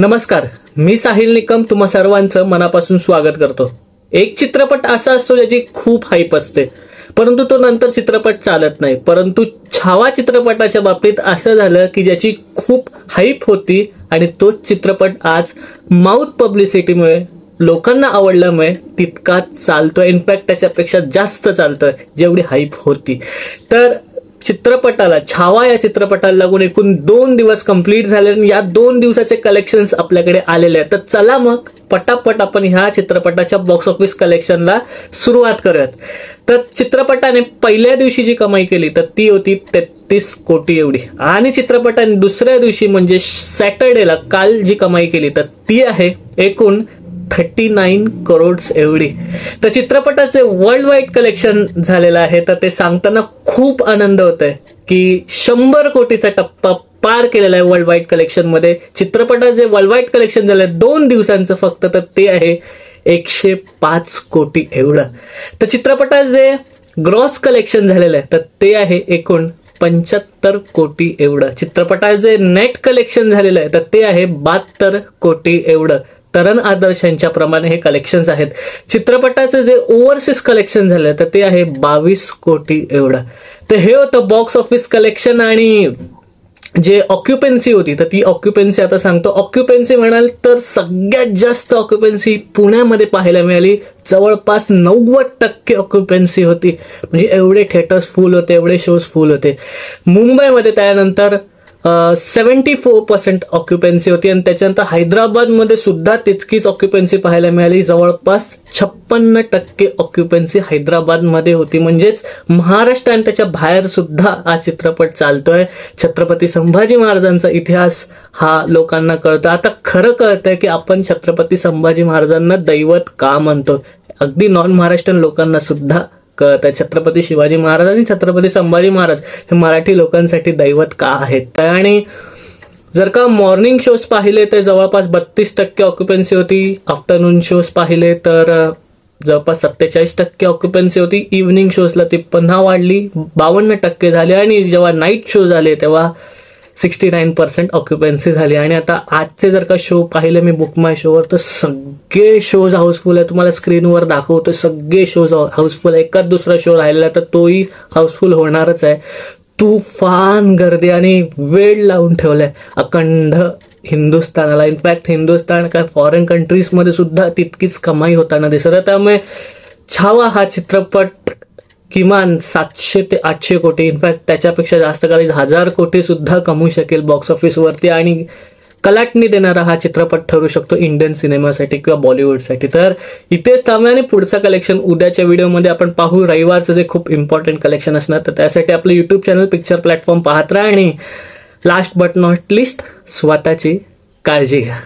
नमस्कार, मी साहिल निकम तुम्हा सर्वांचं मनापासून स्वागत करतो। एक चित्रपट असा असतो ज्याची खूप हाईप असते, परंतु तो नंतर चित्रपट चालत नाही। परंतु छावा चित्रपटाच्या बाबतीत असं झालं की ज्याची खूप हाईप होती आणि तो चित्रपट आज माउथ पब्लिसिटीमुळे लोकांना आवडल्यामुळे तितका चालतोय, इनफॅक्ट त्याच्यापेक्षा जास्त चालतोय जेवढी हाईप होती। तर चित्रपटाला छावा या चित्रपटाला लागून एकूण 2 दिवस कंप्लीट झाले आणि या 2 दिवसाचे कलेक्शन्स आपल्याकडे आलेले आहेत। तर चला मग पटापट आपण ह्या चित्रपटाच्या बॉक्स ऑफिस कलेक्शनला सुरुवात करूयात। तर चित्रपटाने पहिल्या दिवशी जी कमाई केली तर ती होती 33 कोटी एवढी, आणि चित्रपटाने दुसऱ्या दिवशी म्हणजे सॅटर्डेला काल जी कमाई केली तर ती आहे एकूण 39 करोड्स एवढी। तर चित्रपटाचे वर्ल्ड वाईड कलेक्शन झालेलं आहे, तर ते सांगताना खूप आनंद होतोय की 100 कोटीचा टप्पा पार केलेला आहे वर्ल्ड वाईड कलेक्शन मध्ये। चित्रपटाचे जे वर्ल्ड वाईड कलेक्शन झालंय 2 दिवसांचं फक्त, तर ते आहे 105 कोटी एवढं। तर चित्रपटाचे जे ग्रॉस कलेक्शन झालेलं आहे तर ते आहे एकूण 75 कोटी एवढं। चित्रपटाचे जे नेट कलेक्शन झालेलं आहे तर ते आहे 72 कोटी एवढं। तरण आदर्श यांच्या प्रमाणे हे कलेक्शन्स आहेत। चित्रपटाचे जे ओव्हरसीज कलेक्शन झालं तर ते आहे 22 कोटी एवढं। तर हे होतं बॉक्स ऑफिस कलेक्शन। आणि जे ऑक्युपन्सी होती तर ती ऑक्युपन्सी आता सांगतो। ऑक्युपन्सी म्हणाल तर सगळ्यात जास्त ऑक्युपन्सी पुण्यामध्ये पाहायला मिळाली, जवळपास 90% ऑक्युपन्सी होती। म्हणजे एवढे थिएटर्स फुल होते, एवढे शोज फुल होते। मुंबईमध्ये त्यानंतर 74% ऑक्युपन्सी होती आणि त्याच्यानंतर हैदराबादमध्ये सुद्धा तितकीच ऑक्युपन्सी पाहायला मिळाली, जवळपास 56% ऑक्युपन्सी हैदराबादमध्ये होती। म्हणजेच महाराष्ट्र आणि त्याच्या बाहेर सुद्धा हा चित्रपट चालतोय। छत्रपती संभाजी महाराजांचा इतिहास हा लोकांना कळतो। आता खरं कळतंय की आपण छत्रपती संभाजी महाराजांना दैवत का म्हणतो, अगदी नॉन महाराष्ट्रीयन लोकांना सुद्धा कळतंय छत्रपती शिवाजी महाराज आणि छत्रपती संभाजी महाराज हे मराठी लोकांसाठी दैवत का आहेत। आणि जर का मॉर्निंग शोज पाहिले तर जवळपास 32% ऑक्युपन्सी होती, आफ्टरनून शोज पाहिले तर जवळपास 47% ऑक्युपन्सी होती, इव्हनिंग शोजला ती पुन्हा वाढली 52% झाली, आणि जेव्हा नाईट शो झाले तेव्हा 69% ऑक्युपन्सी झाली। आणि आता आजचे जर का शो पाहिले मी बुक माय शोवर तर सगळे शोज हाऊसफुल आहे। तुम्हाला स्क्रीनवर दाखवतो सगळे शोज हाऊसफुल आहे। एकाच दुसरा शो राहिलेला तर तोही हाऊसफुल होणारच आहे। तुफान गर्दी आणि वेळ लावून ठेवलाय अखंड हिंदुस्थानाला। इनफॅक्ट हिंदुस्थान काय फॉरेन कंट्रीजमध्ये सुद्धा तितकीच कमाई होताना दिसत आहे। त्यामुळे छावा हा चित्रपट किमान 700 ते 800 कोटी, इनफॅक्ट त्याच्यापेक्षा जास्त काही 1000 कोटी सुद्धा कमवू शकेल बॉक्स ऑफिसवरती, आणि कलाटणी देणारा हा चित्रपट ठरू शकतो इंडियन सिनेमासाठी किंवा बॉलिवूडसाठी। तर इथेच थांबूया आणि पुढचं कलेक्शन उद्याच्या व्हिडिओमध्ये आपण पाहू। रविवारचं जे खूप इम्पॉर्टंट कलेक्शन असणार, तर त्यासाठी आपलं यूट्यूब चॅनल पिक्चर प्लॅटफॉर्म पाहत राहा। आणि लास्ट बट नॉट लिस्ट, स्वतःची काळजी घ्या।